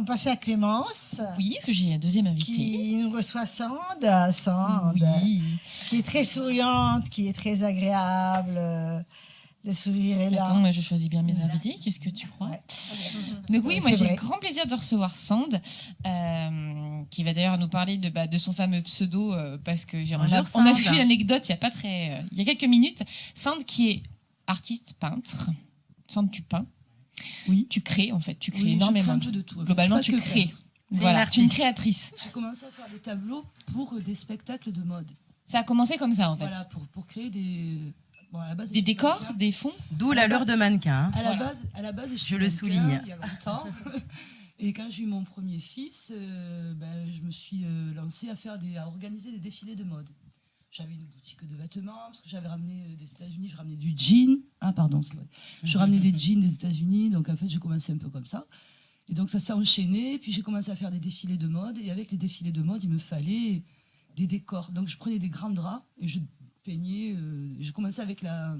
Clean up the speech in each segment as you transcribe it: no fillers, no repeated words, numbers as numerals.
passer à Clémence. Oui, parce que j'ai un deuxième invité. Qui nous reçoit Sand, Oui. qui est très souriante, qui est très agréable. Le sourire est là. Attends, moi je choisis bien mes invités. Qu'est-ce que tu crois? Ouais. Donc oui, moi C'est j'ai vrai. le grand plaisir de recevoir Sand, qui va d'ailleurs nous parler de son fameux pseudo, parce que on a Sand. suivi l'anecdote il y a quelques minutes. Sand qui est artiste peintre. Sand, tu peins. Oui. Tu crées en fait, tu crées Oui, énormément. je fais un peu de tout. Globalement, Je suis tu pas que crées. peintre. Voilà, tu es une artiste. créatrice. J'ai commencé à faire des tableaux pour des spectacles de mode. Ça a commencé comme ça en fait. Voilà, pour créer des... Bon, à la base, Des décors, des fonds. D'où l'allure de mannequin. hein. À la base, Je le souligne. Il y a longtemps. Et quand j'ai eu mon premier fils, je me suis lancée à organiser des défilés de mode. J'avais une boutique de vêtements, parce que j'avais ramené des États-Unis, je ramenais du jean. Ah, pardon, c'est vrai. Je ramenais des jeans des États-Unis, donc en fait, j'ai commencé un peu comme ça. Et donc, ça s'est enchaîné. Puis, j'ai commencé à faire des défilés de mode. Et avec les défilés de mode, il me fallait des décors. Donc, je prenais des grands draps et je peignais. J'ai commencé avec la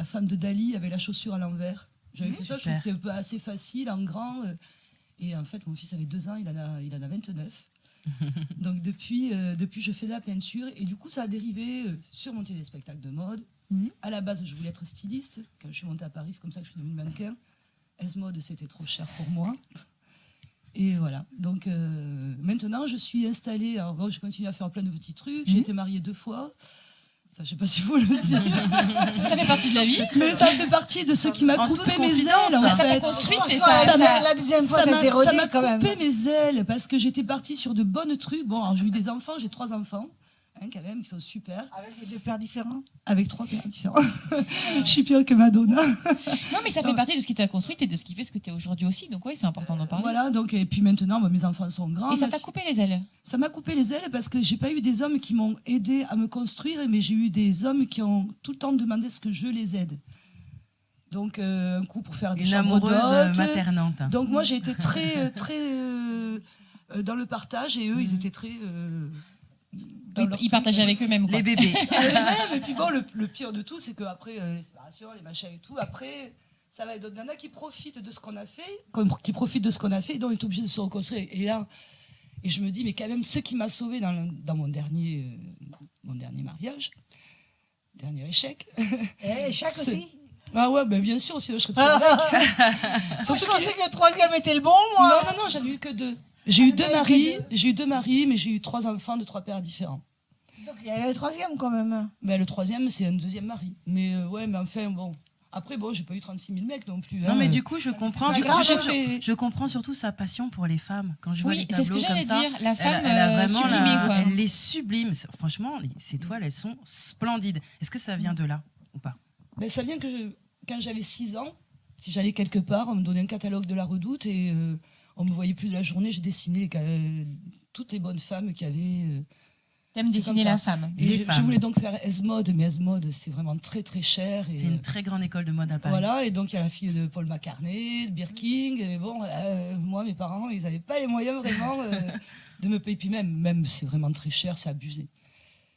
femme de Dali, avec la chaussure à l'envers. J'avais fait ça, je trouvais que c'était un peu assez facile, en grand. Et en fait, mon fils avait 2 ans, il en a 29. Donc, depuis, je fais de la peinture. Et du coup, ça a dérivé sur monter des spectacles de mode. À la base, je voulais être styliste. Quand je suis montée à Paris, c'est comme ça que je suis devenue mannequin. S-Mode, c'était trop cher pour moi. Et voilà. Donc maintenant, je suis installée. Alors, bon, je continue à faire plein de petits trucs. J'ai été mariée 2 fois. Ça, je sais pas s'il faut le dire. Ça fait partie de la vie. Mais ça fait partie de ce qui m'a En coupé toute mes ailes. confidence. En Ça t'a fait. construite et La deuxième fois, t'as été Ça rodée m'a quand même. coupé mes ailes parce que j'étais partie sur de bonnes trucs. Bon, alors j'ai eu des enfants, j'ai 3 enfants. Quand même, qui sont super. Avec les 2 pères différents. Avec 3 pères différents. Je suis pire que Madonna. Non, mais ça fait partie de ce qui t'a construite et de ce qui fait ce que tu es aujourd'hui aussi. Donc oui, c'est important d'en parler. Voilà, donc, et puis maintenant, mes enfants sont grands. Et ça t'a coupé les ailes. Ça m'a coupé les ailes parce que j'ai pas eu des hommes qui m'ont aidé à me construire, mais j'ai eu des hommes qui ont tout le temps demandé ce que je les aide. Donc, un coup pour faire des Une chambres amoureuse d'hôtes. maternante. Donc, moi, j'ai été très dans le partage et eux, ils étaient très... dans leur Ils truc. partageaient avec eux-mêmes. quoi. Les bébés. Et puis bon, le pire de tout, c'est qu'après les séparations, les machins et tout, après, ça va être d'autres nanas qui profitent de ce qu'on a fait, et donc ils sont obligés de se reconstruire. Et là, et je me dis, mais quand même, ce qui m'a sauvée dans mon dernier mariage, dernier échec. Et chaque C'est- aussi. Ah ouais, ben bien sûr, sinon je serais toujours avec. Moi, je pensais que le 3e était le bon, moi. Non, j'en ai eu que 2. J'ai eu Ah, 2 t'as eu que maris, 2. j'ai eu 2 maris, mais j'ai eu 3 enfants de 3 pères différents. Donc, il y a le 3e quand même. Ben, le 3e, c'est un 2e mari. Mais ouais, mais enfin, bon. Après, bon, j'ai pas eu 36 000 mecs non plus. Non, hein. mais du coup, je comprends. pas grave, Je comprends surtout sa passion pour les femmes. Quand je vois Oui, les c'est ce tableaux que comme j'allais ça, dire. La femme elle a vraiment sublimée, quoi. elle les sublime. Franchement, ces toiles, elles sont splendides. Est-ce que ça vient de là ou pas? Ben, ça vient que quand j'avais 6 ans, si j'allais quelque part, on me donnait un catalogue de la Redoute et on me voyait plus de la journée. Je dessinais toutes les bonnes femmes qui avaient. T'aimes C'est dessiner comme ça. la femme. Et Les je femmes. voulais donc faire S-Mode, mais S-Mode, c'est vraiment très très cher. Et, C'est une très grande école de mode à Paris. voilà, et donc il y a la fille de Paul McCartney, de Birkin. Et bon, moi, mes parents, ils n'avaient pas les moyens vraiment de me payer. Puis même c'est vraiment très cher, c'est abusé.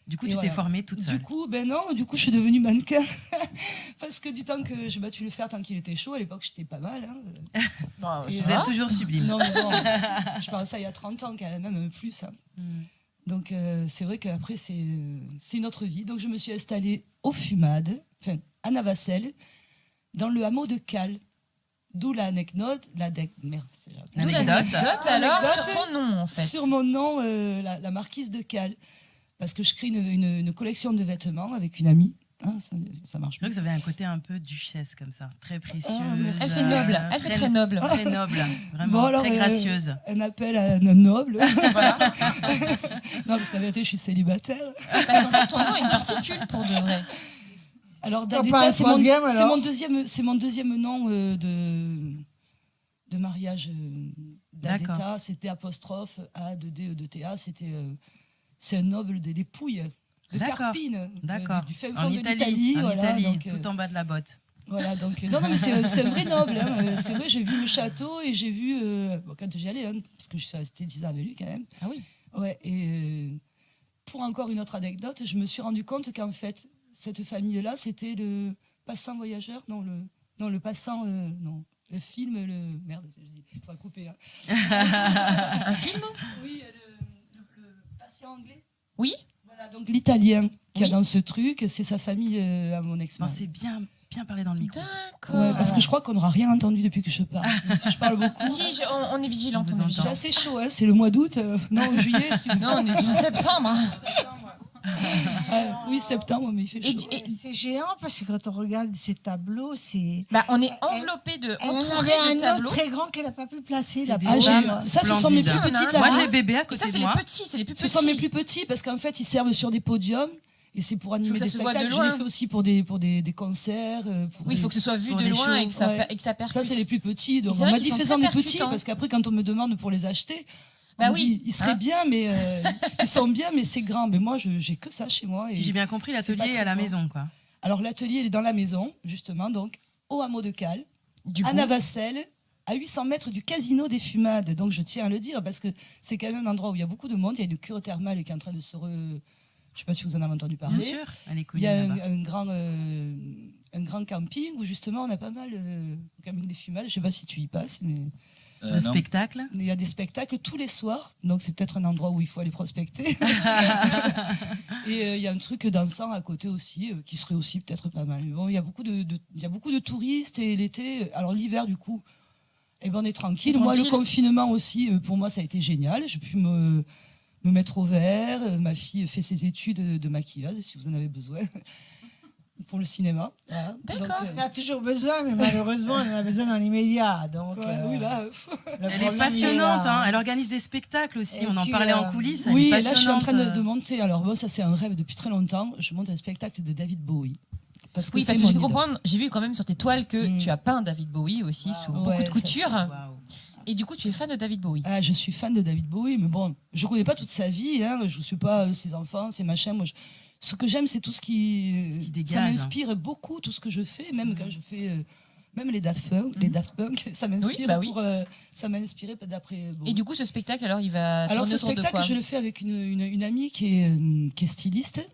Du coup, Et tu t'es voilà. formée toute seule. Du coup, je suis devenue mannequin. Parce que du temps que j'ai battu le fer tant qu'il était chaud, à l'époque, j'étais pas mal. Hein. Et Vous êtes toujours sublime. Non, mais bon, je parle de ça il y a 30 ans, quand même plus. Hein. Donc, c'est vrai qu'après, c'est une autre vie. Donc, je me suis installée aux Fumades, enfin, à Navacelles, dans le hameau de Cal. D'où l'anecdote. Merde, c'est là. D'où Anecdote. l'anecdote alors Anecdote. sur ton nom en fait. Sur mon nom, la marquise de Cal. Parce que je crée une collection de vêtements avec une amie. Hein, ça marche Je crois bien. que vous avez un côté un peu duchesse comme ça, très précieuse. merci. Elle fait noble, elle fait très noble. Très noble, vraiment, Bon, alors, très gracieuse. Un appel à un noble. Voilà. Non, parce qu'en vérité, je suis célibataire. Parce qu'en fait, ton nom a une particule pour de vrai. Alors, Pas un Dadeta, c'est troisième, alors mon deuxième nom de mariage. Dadeta, D'accord. c'était apostrophe A, de D, E, de T, A. C'est un noble des Pouilles, de D'accord. Carpine, D'accord. du fin En fond de Italie, l'Italie. en Voilà, Italie, donc, tout en bas de la botte. voilà, donc, non, mais c'est un vrai noble. Hein. C'est vrai, j'ai vu le château et j'ai vu, quand j'y allais, hein, parce que je suis restée 10 ans avec lui quand même. Ah oui. Ouais, et pour encore une autre anecdote, je me suis rendu compte qu'en fait, cette famille-là, c'était le passant voyageur, le passant, le film, merde, je dis, il faudra couper. Hein. Un film? Oui, le patient anglais. Oui. Voilà, donc l'italien qui Oui. a dans ce truc, c'est sa famille à mon Non, ex-mari. c'est bien parler dans le micro. D'accord. Ouais, parce que je crois qu'on n'aura rien entendu depuis que je parle. Même si je parle beaucoup. Si, on est vigilante. On vous On est entend. J'ai vigilante. assez chaud, hein, c'est le mois d'août. Non, juillet, excusez-moi. Non, on est déjà en septembre. Oui, septembre, mais il fait Et, chaud. et- C'est géant parce que quand on regarde ces tableaux, c'est. bah, on est enveloppé Elle en entouré avait de un tableaux. autre très grand qu'elle n'a pas pu placer. C'est La des Ah, pauvre. femmes ça, ce sont mes splendides. plus petits Moi, Moi, tableaux. j'ai bébé à Et côté ça, c'est de les moi. petits, c'est les plus Ce petits. sont mes plus petits parce qu'en fait, ils servent sur des podiums. Et c'est pour animer que ça des se voit de spectacles. Je loin. l'ai fait aussi pour des concerts. Oui, il faut que ce soit vu Pour de des loin shows, et que ça, ouais. et que ça percute. Ça, c'est les plus petits. Donc, c'est on vrai m'a qu'ils dit sont faisant très des petits percutants. parce qu'après, quand on me demande pour les acheter, Bah on me oui, dit, ils seraient hein. bien, mais ils sont bien, mais c'est grand. Mais moi, j'ai que ça chez moi. Et... Si j'ai bien compris, c'est pas l'atelier est très à la fort. maison, quoi. Alors, l'atelier, il est dans la maison, justement, donc au hameau de Cales, Du à coup, Navassel, à 800 mètres du casino des Fumades. Donc, je tiens à le dire parce que c'est quand même un endroit où il y a beaucoup de monde. Il y a une cure thermale qui est en train de se Je ne sais pas si vous en avez entendu parler. Bien sûr, elle est Il connue y a là-bas. un grand camping où justement on a pas mal au camping des Fumades. Je ne sais pas si tu y passes, mais De Non. spectacle. il y a des spectacles tous les soirs. Donc c'est peut-être un endroit où il faut aller prospecter. Et il y a un truc dansant à côté aussi qui serait aussi peut-être pas mal. Mais bon, il y a beaucoup de touristes et l'été, alors l'hiver du coup, eh ben, on est tranquille. Moi, le Tranquille. confinement aussi, pour moi, ça a été génial. J'ai pu me mettre au vert. Ma fille fait ses études de maquilleuse, si vous en avez besoin, pour le cinéma. Voilà. D'accord. Donc, On a toujours besoin, mais malheureusement, on en a besoin dans l'immédiat. Donc, ouais, oui, là, le Elle est problème, passionnante, il est là. hein. Elle organise des spectacles aussi. Et On en tu, parlait en coulisses. Elle oui, est et là, je suis en train passionnante. de monter. Alors, bon, ça, c'est un rêve depuis très longtemps. Je monte un spectacle de David Bowie. Parce que oui, c'est parce que je mon idole. comprends, j'ai vu quand même sur tes toiles que Mm. tu as peint David Bowie aussi sous beaucoup Ouais, de ça, couture. Waouh. Et du coup, tu es fan de David Bowie. Ah, je suis fan de David Bowie, mais bon, je connais pas toute sa vie. Hein. Je ne suis pas ses enfants, ses machins. Moi, ce que j'aime, c'est tout ce qui qui dégage. ça m'inspire beaucoup, tout ce que je fais, même quand je fais, même les Daft Punk, ça m'inspire. Oui, bah oui. Ça m'a inspiré d'après. Bowie. Et du coup, ce spectacle, alors, il va Alors, tourner ce autour de spectacle, quoi? je le fais avec une amie qui est styliste,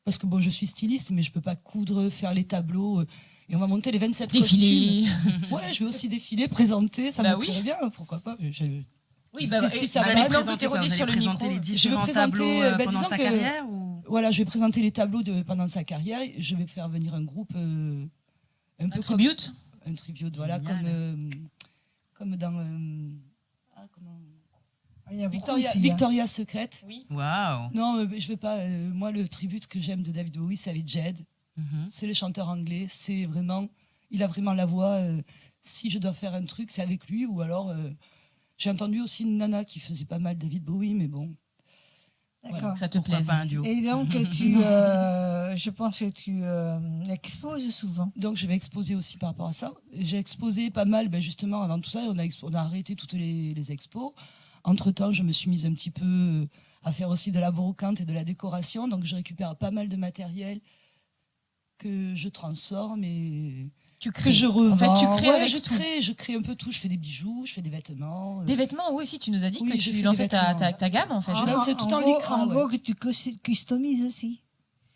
parce que bon, je suis styliste, mais je peux pas coudre, faire les tableaux. Et on va monter les 27 costumes. Défilé. Ouais, je vais aussi défiler, présenter, ça Bah me oui. plairait bien, pourquoi pas. Oui, bah, Si et- ça bah, passe, maintenant présenter que tu es quoi, rodé vous sur allez le présenter micro. les différents présenter, tableaux pendant disons sa que- carrière ou... Voilà, je vais présenter les tableaux pendant sa carrière. Je vais faire venir un groupe un Un peu tribute. comme un tribute, voilà, Génial. comme dans comment Il y a beaucoup Victoria, ici, hein. Victoria's Secret. Oui. Waouh. Non, je veux pas. Moi, le tribute que j'aime de David Bowie, c'est avec Jed. Mhm. C'est le chanteur anglais. C'est vraiment, il a vraiment la voix. Si je dois faire un truc, c'est avec lui. Ou alors, j'ai entendu aussi une nana qui faisait pas mal David Bowie, mais bon. D'accord. Que ça te Pourquoi plaise. pas un duo. Et donc, je pense que tu exposes souvent. Donc, je vais exposer aussi par rapport à ça. J'ai exposé pas mal, justement, avant tout ça, on a arrêté toutes les expos. Entre-temps, je me suis mise un petit peu à faire aussi de la brocante et de la décoration. Donc, je récupère pas mal de matériel que je transforme et Tu que crées. je revends. En fait, tu crées Ouais, avec je tout. je crée un peu tout. Je fais des bijoux, je fais des vêtements. Des vêtements, oui, aussi, tu nous as dit Oui, que je fais tu des lançais ta vêtements. gamme, en fait. Je lance tout en gros, lycra, en ouais. gros, que tu customises aussi.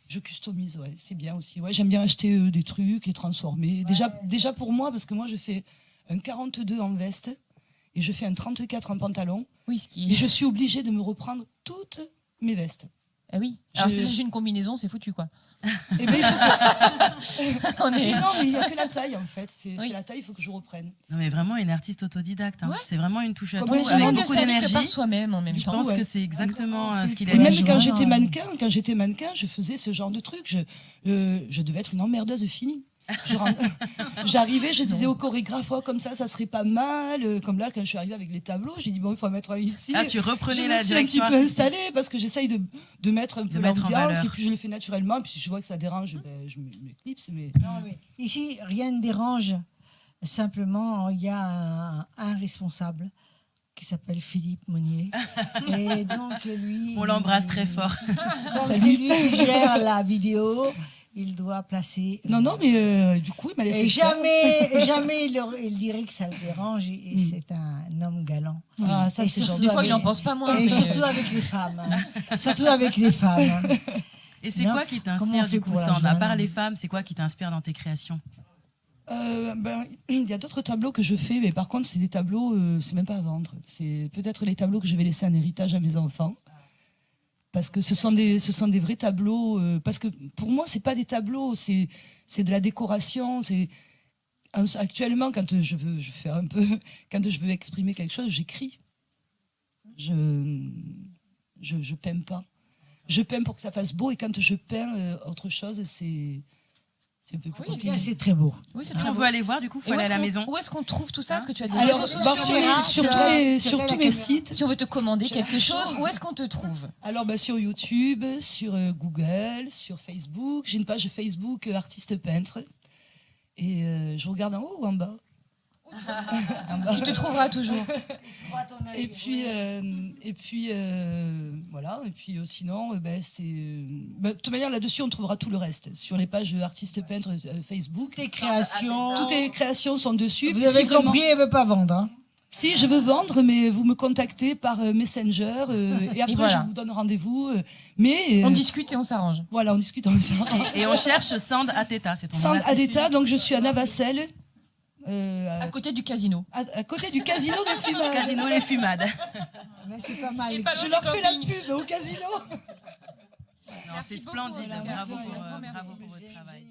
Je customise, ouais, c'est bien aussi. Ouais, j'aime bien acheter des trucs, les transformer. Déjà pour moi, parce que moi, je fais un 42 en veste et je fais un 34 en pantalon. Oui, ce qui Et est. je suis obligée de me reprendre toutes mes vestes. Ah oui. Alors, Je- si j'ai une combinaison, c'est foutu, quoi. Et ben, On est- non, mais il n'y a que la taille, en fait. C'est Oui. la taille, il faut que je reprenne. Non, mais vraiment une artiste autodidacte. Hein. Ouais. C'est vraiment une touche à Comme tout On est Ouais, jamais avec mieux beaucoup servi que d'énergie. par soi-même en même Je temps. pense Ouais. que c'est exactement ce qu'il Et a Et dit. même je quand vois. j'étais mannequin, je faisais ce genre de truc. Je devais être une emmerdeuse finie. J'arrivais, je disais au chorégraphe, oh, comme ça serait pas mal. Comme là, quand je suis arrivée avec les tableaux, j'ai dit, bon, il faut en mettre un ici. Ah, tu Je reprenais me la suis un petit direction peu artistique. installée parce que j'essaye de mettre un peu mettre en l'ambiance valeur. et puis je le fais naturellement. Puis si je vois que ça dérange, je m'éclipse. Mais Non, mais ici, rien ne dérange. Simplement, il y a un responsable qui s'appelle Philippe Monnier. Et donc, lui. On l'embrasse très fort. Comme Salut. c'est lui qui gère la vidéo, il doit placer. non, mais du coup, il m'a laissé Et faire. jamais il dirait que ça le dérange. Et c'est un homme galant. Ah, ça, Et c'est surtout gentil. Des fois, il avec- en pense pas moins. Et mais- surtout avec les femmes. hein. Surtout avec les femmes. hein. Et c'est Non, quoi qui comment on t'inspire fait du coup, pour la Sandra? À joindre part les femmes, c'est quoi qui t'inspire dans tes créations? Il y a d'autres tableaux que je fais, mais par contre, c'est des tableaux, c'est même pas à vendre. C'est peut-être les tableaux que je vais laisser en héritage à mes enfants. Parce que ce sont des vrais tableaux. Parce que pour moi, c'est pas des tableaux, c'est de la décoration. Actuellement, quand je veux exprimer quelque chose, j'écris. Je peins pas. Je peins pour que ça fasse beau, et quand je peins autre chose, c'est un peu plus compliqué. Là, c'est très beau. Oui, c'est Si très on beau. veut aller voir, du coup, il faut Et aller à la maison. où est-ce qu'on trouve tout ça? Est-ce que tu as des Alors, réseaux sur sociaux? tous mes sites. Si on veut te commander quelque chose, où est-ce qu'on te trouve? Alors, sur YouTube, sur Google, sur Facebook. J'ai une page Facebook artiste peintre. Et je regarde en haut ou en bas? En bas. Il te trouvera toujours. Et puis voilà. Et puis sinon, c'est. De toute manière, là-dessus, on trouvera tout le reste. Sur les pages artistes peintres Facebook. Tes créations. Toutes les créations sont dessus. Vous Puis avez si vraiment- compris, elle ne veut pas vendre. Hein. Si, je veux vendre, mais vous me contactez par Messenger. Et après, voilà. je vous donne rendez-vous. Mais On discute et on s'arrange. voilà, on discute ensemble. Et on cherche Sand Ateta, c'est ton nom Sand artistique. Adeta, donc je suis à Navacelles. À côté du casino. À côté du casino de Fumade. Casino Les Fumades. Mais c'est pas mal. Et pas Je loin leur du fais la camping. pub au casino. Non, Merci c'est beaucoup, splendide. Olga. Bravo Merci. pour Un grand merci. votre travail.